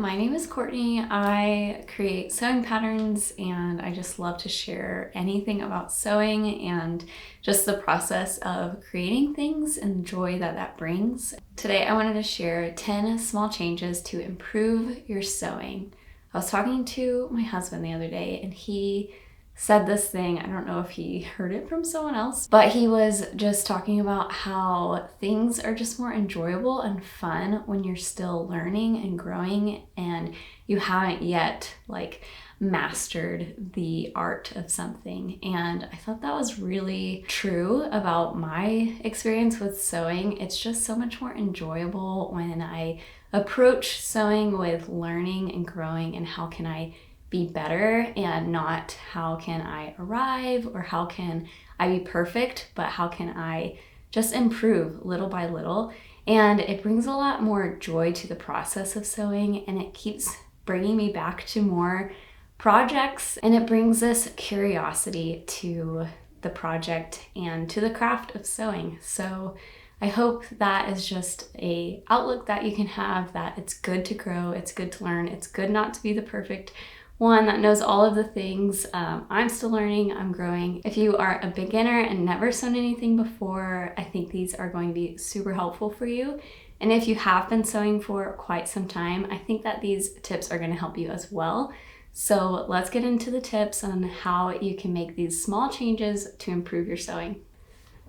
my name is Courtney. I create sewing patterns and I just love to share anything about sewing and just the process of creating things and the joy that that brings. Today I wanted to share 10 small changes to improve your sewing. I was talking to my husband the other day and he said this thing. I don't know if he heard it from someone else, but he was just talking about how things are just more enjoyable and fun when you're still learning and growing and you haven't yet mastered the art of something. And I thought that was really true about my experience with sewing. It's just so much more enjoyable when I approach sewing with learning and growing and how can I be better, and not how can I arrive or how can I be perfect, but how can I just improve little by little. And it brings a lot more joy to the process of sewing, and it keeps bringing me back to more projects, and it brings this curiosity to the project and to the craft of sewing. So I hope that is just a outlook that you can have, that it's good to grow, it's good to learn, it's good not to be the perfect one that knows all of the things. I'm still learning, I'm growing. If you are a beginner and never sewn anything before, I think these are going to be super helpful for you. And if you have been sewing for quite some time, I think that these tips are going to help you as well. So let's get into the tips on how you can make these small changes to improve your sewing.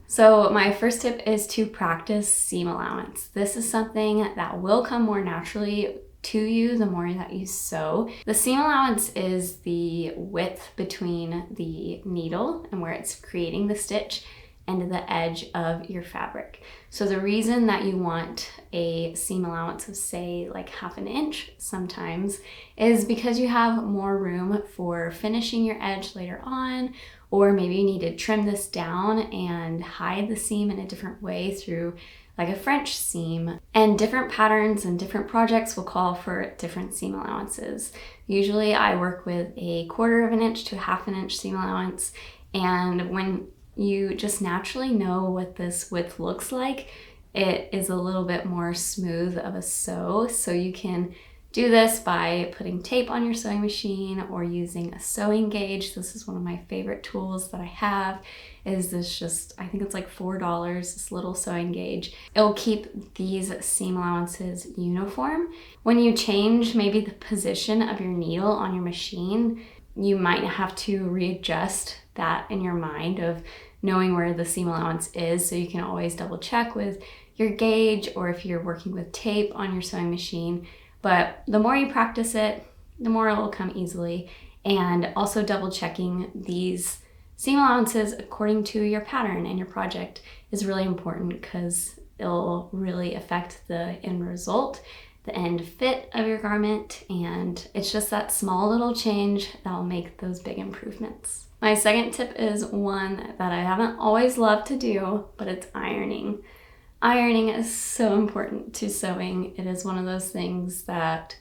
So my first tip is to practice seam allowance. This is something that will come more naturally to you the more that you sew. The seam allowance is the width between the needle and where it's creating the stitch and the edge of your fabric. So the reason that you want a seam allowance of say like ½ inch sometimes is because you have more room for finishing your edge later on, or maybe you need to trim this down and hide the seam in a different way through like a French seam. And different patterns and different projects will call for different seam allowances. Usually I work with a ½ inch to ½ inch seam allowance, and when you just naturally know what this width looks like, it is a little bit more smooth of a sew. So you can do this by putting tape on your sewing machine or using a sewing gauge. This is one of my favorite tools that I have. Is this just, I think it's like $4, this little sewing gauge. It'll keep these seam allowances uniform. When you change maybe the position of your needle on your machine, you might have to readjust that in your mind of knowing where the seam allowance is, so you can always double check with your gauge or if you're working with tape on your sewing machine. But the more you practice it, the more it will come easily. And also double checking these seam allowances according to your pattern and your project is really important, because it'll really affect the end result, the end fit of your garment. And it's just that small little change that will make those big improvements. My second tip is one that I haven't always loved to do, but it's ironing. Ironing is so important to sewing. It is one of those things that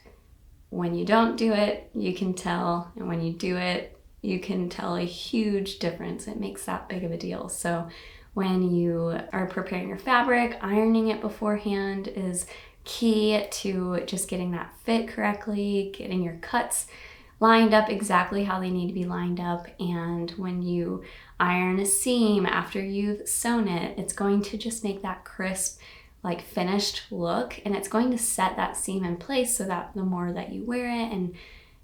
when you don't do it, you can tell, and when you do it, you can tell a huge difference. It makes that big of a deal. So when you are preparing your fabric, ironing it beforehand is key to just getting that fit correctly, getting your cuts lined up exactly how they need to be lined up. And when you iron a seam after you've sewn it, it's going to just make that crisp, like finished look, and it's going to set that seam in place so that the more that you wear it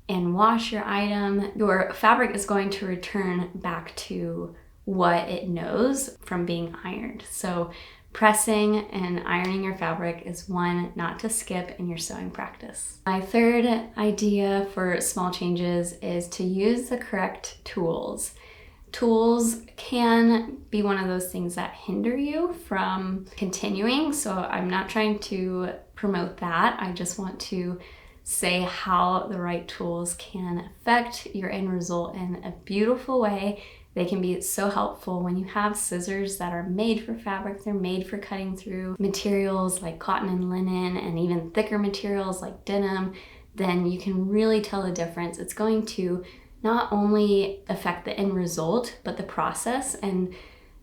and wash your item, your fabric is going to return back to what it knows from being ironed. So pressing and ironing your fabric is one not to skip in your sewing practice. My third idea for small changes is to use the correct tools. Tools can be one of those things that hinder you from continuing, so I'm not trying to promote that. I just want to say how the right tools can affect your end result in a beautiful way. They can be so helpful when you have scissors that are made for fabric. They're made for cutting through materials like cotton and linen, and even thicker materials like denim. Then you can really tell the difference. It's going to not only affect the end result, but the process. And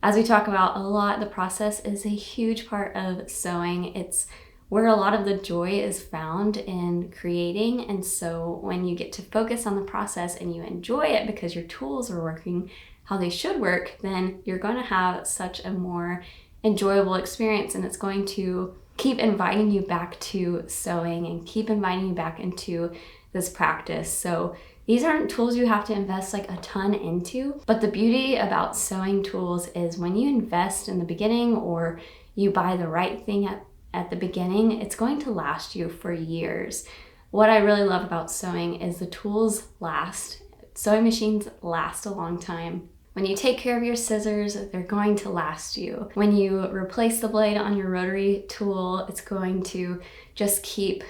as we talk about a lot, the process is a huge part of sewing. It's where a lot of the joy is found in creating. And so when you get to focus on the process and you enjoy it because your tools are working how they should work, then you're going to have such a more enjoyable experience, and it's going to keep inviting you back to sewing and keep inviting you back into this practice. So these aren't tools you have to invest like a ton into, but the beauty about sewing tools is when you invest in the beginning or you buy the right thing at the beginning, it's going to last you for years. What I really love about sewing is the tools last. Sewing machines last a long time. When you take care of your scissors, they're going to last you. When you replace the blade on your rotary tool, it's going to just keep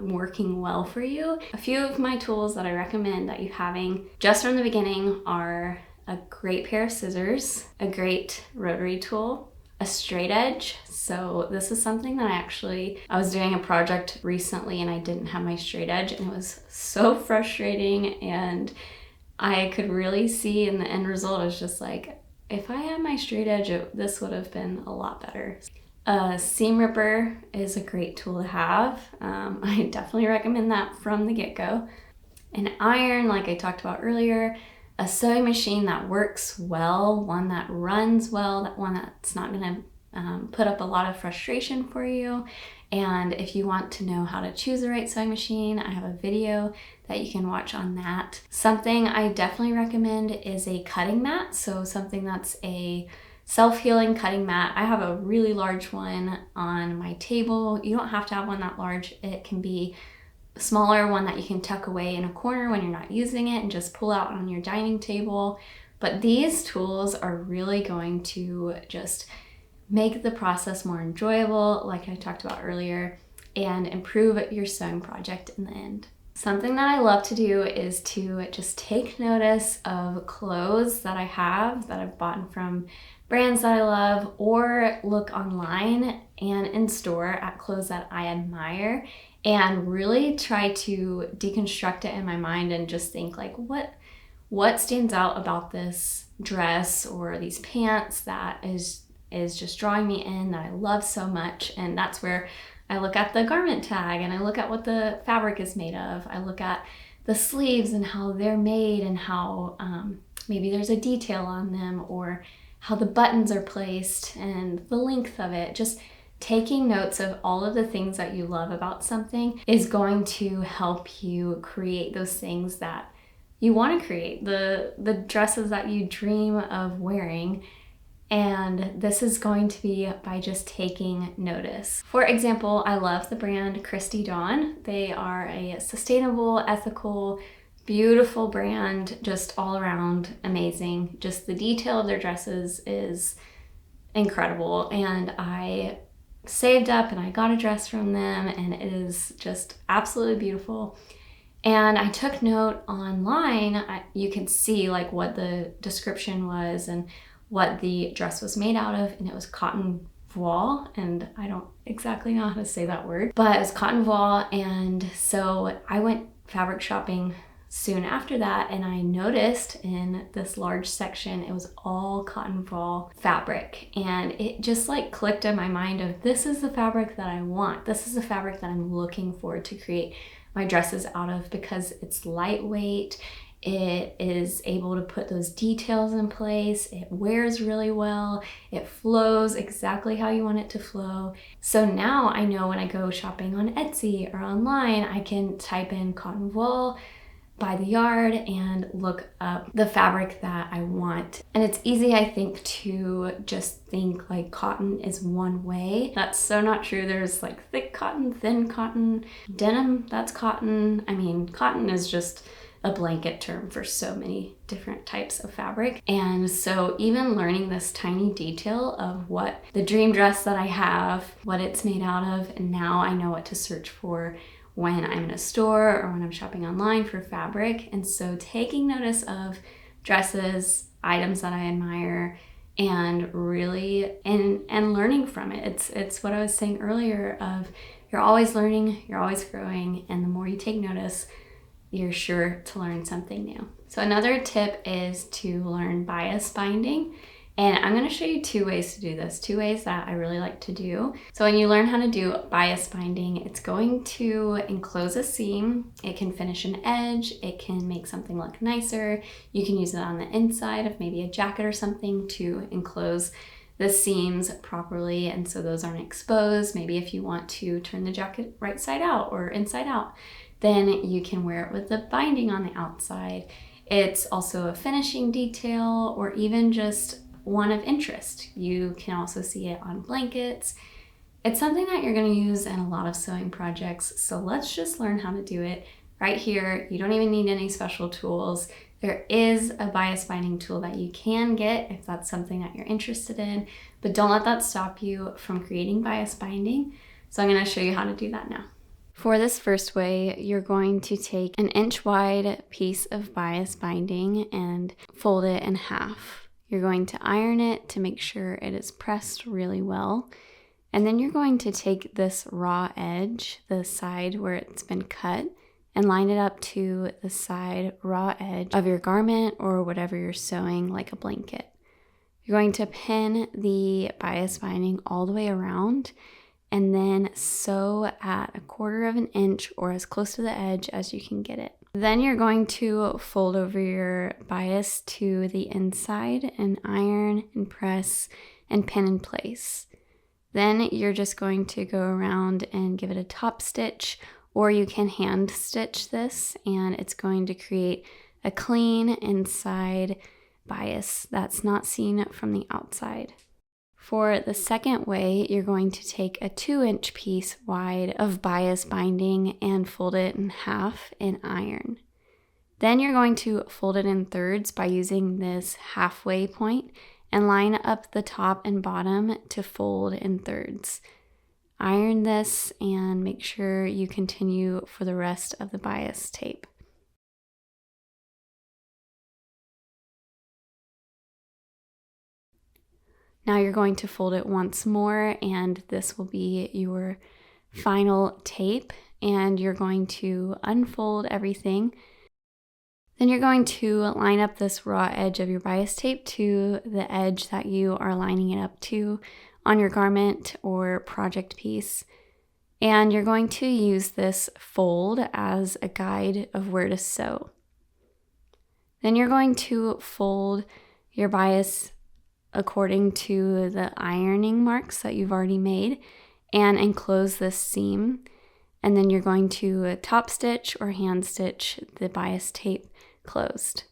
working well for you. A few of my tools that I recommend that you having just from the beginning are a great pair of scissors, a great rotary tool, a straight edge. So this is something that I was doing a project recently and I didn't have my straight edge, and it was so frustrating, and I could really see in the end result, I was just like, if I had my straight edge, this would have been a lot better. A seam ripper is a great tool to have. I definitely recommend that from the get-go. An iron, like I talked about earlier, a sewing machine that works well, one that runs well, that one that's not gonna put up a lot of frustration for you. And if you want to know how to choose the right sewing machine, I have a video that you can watch on that. Something I definitely recommend is a cutting mat. So something that's a self-healing cutting mat. I have a really large one on my table. You don't have to have one that large. It can be a smaller one that you can tuck away in a corner when you're not using it and just pull out on your dining table. But these tools are really going to just make the process more enjoyable, like I talked about earlier, and improve your sewing project in the end. Something that I love to do is to just take notice of clothes that I have that I've bought from brands that I love, or look online and in store at clothes that I admire, and really try to deconstruct it in my mind and just think like, what stands out about this dress or these pants that is just drawing me in, that I love so much. And that's where I look at the garment tag and I look at what the fabric is made of. I look at the sleeves and how they're made and how maybe there's a detail on them, or how the buttons are placed and the length of it. Just taking notes of all of the things that you love about something is going to help you create those things that you want to create, the dresses that you dream of wearing. And this is going to be by just taking notice. For example, I love the brand Christy Dawn. They are a sustainable, ethical, beautiful brand, just all around amazing. Just the detail of their dresses is incredible. And I saved up and I got a dress from them, and it is just absolutely beautiful. And I took note online. You could see like what the description was and what the dress was made out of, and it was cotton voile, and I don't exactly know how to say that word, but it was cotton voile. And so I went fabric shopping soon after that, and I noticed in this large section it was all cotton voile fabric, and it just like clicked in my mind of, this is the fabric that I want. This is the fabric that I'm looking forward to create my dresses out of, because it's lightweight. It is able to put those details in place. It wears really well. It flows exactly how you want it to flow. So now I know when I go shopping on Etsy or online, I can type in cotton wool by the yard and look up the fabric that I want. And it's easy, I think, to just think like cotton is one way. That's so not true. There's like thick cotton, thin cotton, denim, that's cotton. I mean, cotton is just a blanket term for so many different types of fabric. And so even learning this tiny detail of what the dream dress that I have, what it's made out of, and now I know what to search for when I'm in a store or when I'm shopping online for fabric. And so taking notice of dresses, items that I admire, and really and learning from it. It's what I was saying earlier of, you're always learning, you're always growing, and the more you take notice, you're sure to learn something new. So another tip is to learn bias binding. And I'm going to show you 2 ways to do this, 2 ways that I really like to do. So when you learn how to do bias binding, it's going to enclose a seam. It can finish an edge. It can make something look nicer. You can use it on the inside of maybe a jacket or something to enclose the seams properly, and so those aren't exposed. Maybe if you want to turn the jacket right side out or inside out, then you can wear it with the binding on the outside. It's also a finishing detail, or even just one of interest. You can also see it on blankets. It's something that you're going to use in a lot of sewing projects, so let's just learn how to do it right here. You don't even need any special tools. There is a bias binding tool that you can get if that's something that you're interested in, but don't let that stop you from creating bias binding. So I'm going to show you how to do that now. For this first way, you're going to take an inch wide piece of bias binding and fold it in half. You're going to iron it to make sure it is pressed really well. And then you're going to take this raw edge, the side where it's been cut, and line it up to the side raw edge of your garment or whatever you're sewing, like a blanket. You're going to pin the bias binding all the way around and then sew at 1/4 of an inch or as close to the edge as you can get it. Then you're going to fold over your bias to the inside and iron and press and pin in place. Then you're just going to go around and give it a top stitch, or you can hand stitch this and it's going to create a clean inside bias that's not seen from the outside. For the second way, you're going to take a 2-inch piece wide of bias binding and fold it in half and iron. Then you're going to fold it in thirds by using this halfway point and line up the top and bottom to fold in thirds. Iron this and make sure you continue for the rest of the bias tape. Now you're going to fold it once more, and this will be your final tape, and you're going to unfold everything. Then you're going to line up this raw edge of your bias tape to the edge that you are lining it up to on your garment or project piece. And you're going to use this fold as a guide of where to sew. Then you're going to fold your bias according to the ironing marks that you've already made and enclose this seam. And then you're going to top stitch or hand stitch the bias tape closed.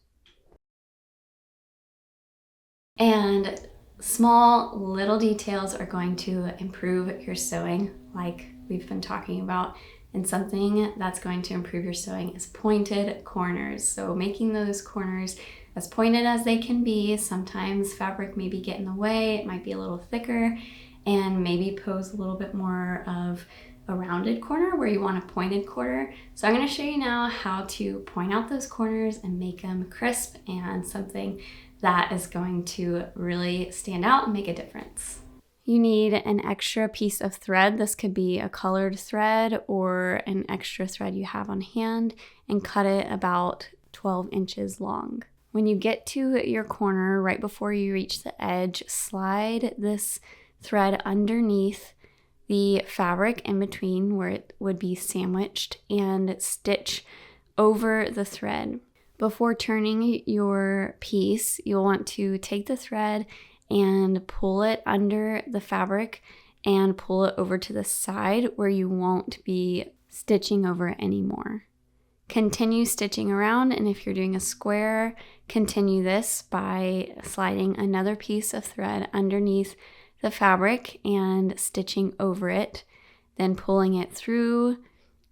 And small little details are going to improve your sewing, like we've been talking about. And something that's going to improve your sewing is pointed corners. So making those corners as pointed as they can be. Sometimes fabric maybe get in the way, it might be a little thicker, and maybe pose a little bit more of a rounded corner where you want a pointed corner. So I'm going to show you now how to point out those corners and make them crisp and something that is going to really stand out and make a difference. You need an extra piece of thread. This could be a colored thread or an extra thread you have on hand, and cut it about 12 inches long. When you get to your corner, right before you reach the edge, slide this thread underneath the fabric in between where it would be sandwiched and stitch over the thread. Before turning your piece, you'll want to take the thread and pull it under the fabric and pull it over to the side where you won't be stitching over it anymore. Continue stitching around, and if you're doing a square, continue this by sliding another piece of thread underneath the fabric and stitching over it, then pulling it through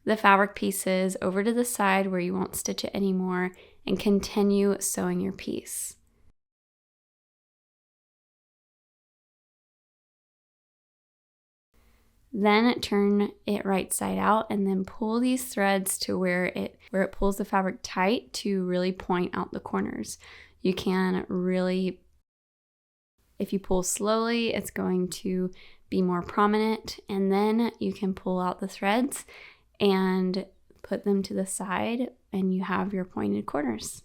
the fabric pieces over to the side where you won't stitch it anymore, and continue sewing your piece. Then turn it right side out and then pull these threads to where it pulls the fabric tight to really point out the corners. You can really, if you pull slowly, it's going to be more prominent, and then you can pull out the threads and put them to the side and you have your pointed corners.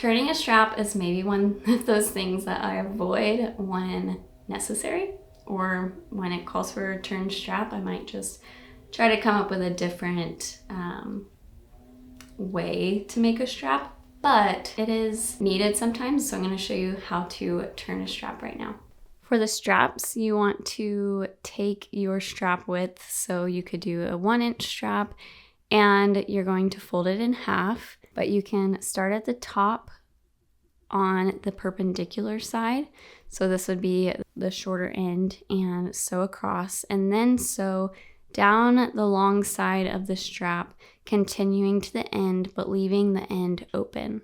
Turning a strap is maybe one of those things that I avoid when necessary, or when it calls for a turned strap. I might just try to come up with a different way to make a strap, but it is needed sometimes, so I'm going to show you how to turn a strap right now. For the straps, you want to take your strap width, so you could do a 1-inch strap, and you're going to fold it in half, but you can start at the top on the perpendicular side. So this would be the shorter end, and sew across, and then sew down the long side of the strap, continuing to the end, but leaving the end open.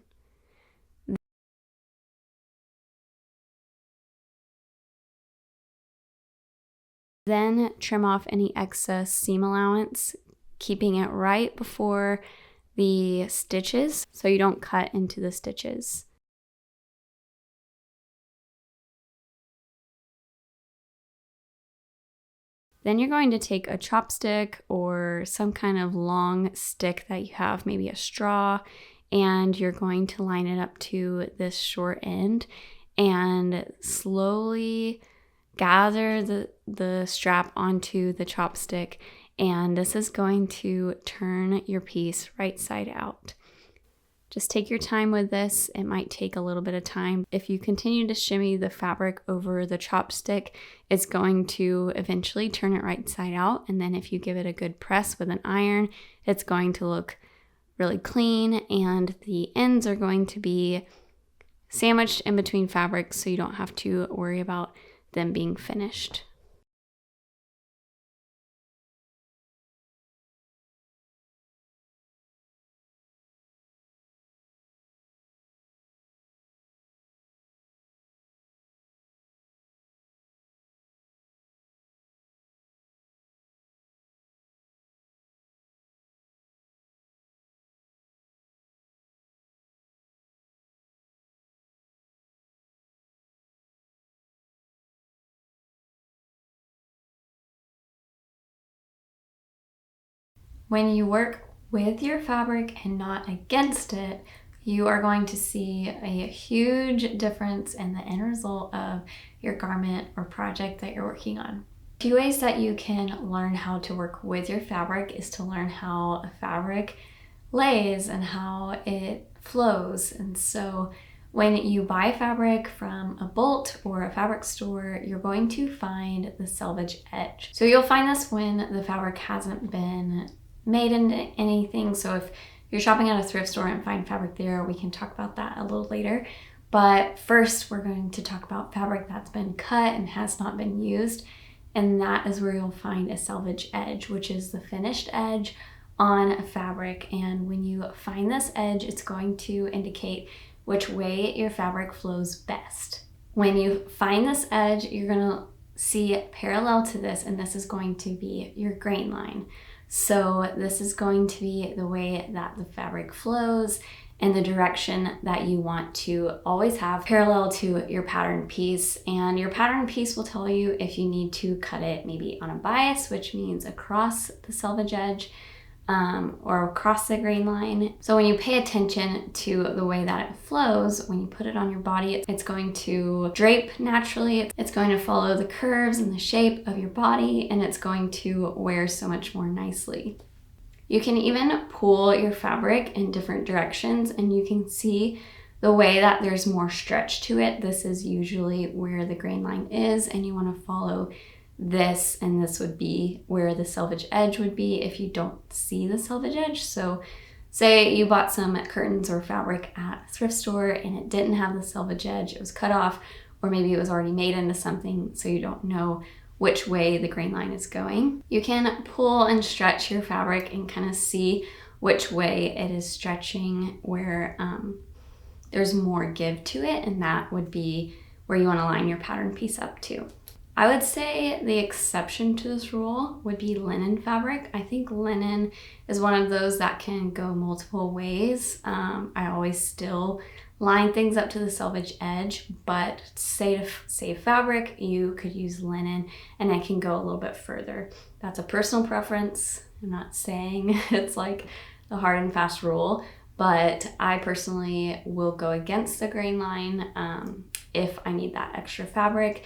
Then trim off any excess seam allowance, keeping it right before the stitches so you don't cut into the stitches. Then you're going to take a chopstick or some kind of long stick that you have, maybe a straw, and you're going to line it up to this short end and slowly gather the strap onto the chopstick, and this is going to turn your piece right side out. Just take your time with this. It might take a little bit of time. If you continue to shimmy the fabric over the chopstick, it's going to eventually turn it right side out. And then if you give it a good press with an iron, it's going to look really clean, and the ends are going to be sandwiched in between fabrics, so you don't have to worry about them being finished. When you work with your fabric and not against it, you are going to see a huge difference in the end result of your garment or project that you're working on. A few ways that you can learn how to work with your fabric is to learn how a fabric lays and how it flows. And so when you buy fabric from a bolt or a fabric store, you're going to find the selvage edge. So you'll find this when the fabric hasn't been made into anything. So if you're shopping at a thrift store and find fabric there, we can talk about that a little later. But first, we're going to talk about fabric that's been cut and has not been used. And that is where you'll find a selvage edge, which is the finished edge on a fabric. And when you find this edge, it's going to indicate which way your fabric flows best. When you find this edge, you're going to see parallel to this, and this is going to be your grain line. So this is going to be the way that the fabric flows and the direction that you want to always have parallel to your pattern piece. And your pattern piece will tell you if you need to cut it maybe on a bias, which means across the selvage edge, or across the grain line. So when you pay attention to the way that it flows, when you put it on your body, it's going to drape naturally. It's going to follow the curves and the shape of your body, and it's going to wear so much more nicely. You can even pull your fabric in different directions, and you can see the way that there's more stretch to it. This is usually where the grain line is, and you want to follow this, and this would be where the selvage edge would be if you don't see the selvage edge. So say you bought some curtains or fabric at a thrift store and it didn't have the selvage edge, it was cut off, or maybe it was already made into something, so you don't know which way the grain line is going. You can pull and stretch your fabric and kind of see which way it is stretching, where there's more give to it, and that would be where you want to line your pattern piece up to. I would say the exception to this rule would be linen fabric. I think linen is one of those that can go multiple ways. I always still line things up to the selvage edge, but say to save fabric, you could use linen, and it can go a little bit further. That's a personal preference. I'm not saying it's like the hard and fast rule, but I personally will go against the grain line if I need that extra fabric,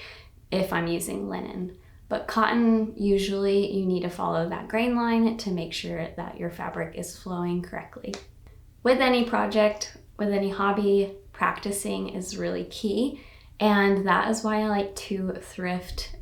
if I'm using linen. But cotton, usually you need to follow that grain line to make sure that your fabric is flowing correctly. With any project, with any hobby, practicing is really key. And that is why I like to thrift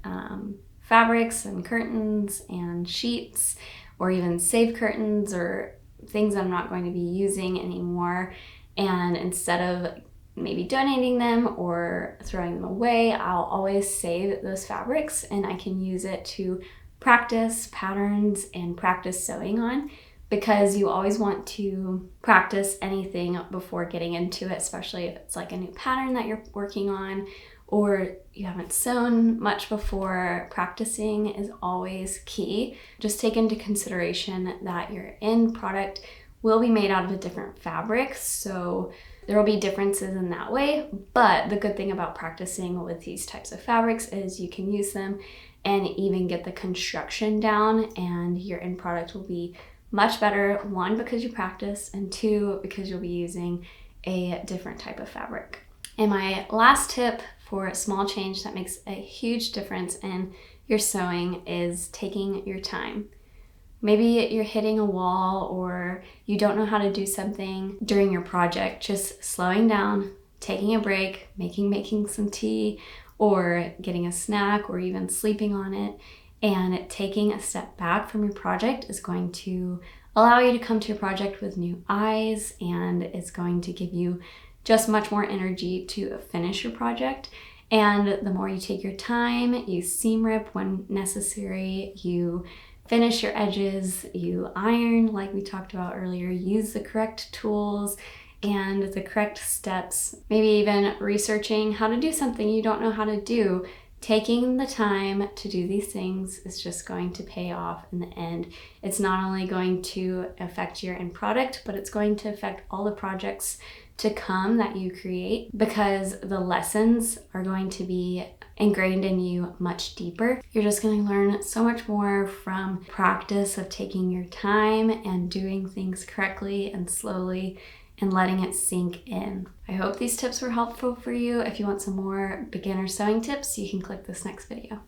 fabrics and curtains and sheets, or even save curtains or things I'm not going to be using anymore. And instead of maybe donating them or throwing them away, I'll always save those fabrics and I can use it to practice patterns and practice sewing on, because you always want to practice anything before getting into it, especially if it's like a new pattern that you're working on or you haven't sewn much before. Practicing is always key. Just take into consideration that your end product will be made out of a different fabric, so there will be differences in that way. But the good thing about practicing with these types of fabrics is you can use them and even get the construction down, and your end product will be much better. One, because you practice, and two, because you'll be using a different type of fabric. And my last tip for a small change that makes a huge difference in your sewing is taking your time. Maybe you're hitting a wall or you don't know how to do something during your project. Just slowing down, taking a break, making some tea, or getting a snack, or even sleeping on it, and taking a step back from your project is going to allow you to come to your project with new eyes, and it's going to give you just much more energy to finish your project. And the more you take your time, you seam rip when necessary, you finish your edges, you iron like we talked about earlier, use the correct tools and the correct steps, maybe even researching how to do something you don't know how to do. Taking the time to do these things is just going to pay off in the end. It's not only going to affect your end product, but it's going to affect all the projects to come that you create, because the lessons are going to be ingrained in you much deeper. You're just going to learn so much more from practice of taking your time and doing things correctly and slowly and letting it sink in. I hope these tips were helpful for you. If you want some more beginner sewing tips, you can click this next video.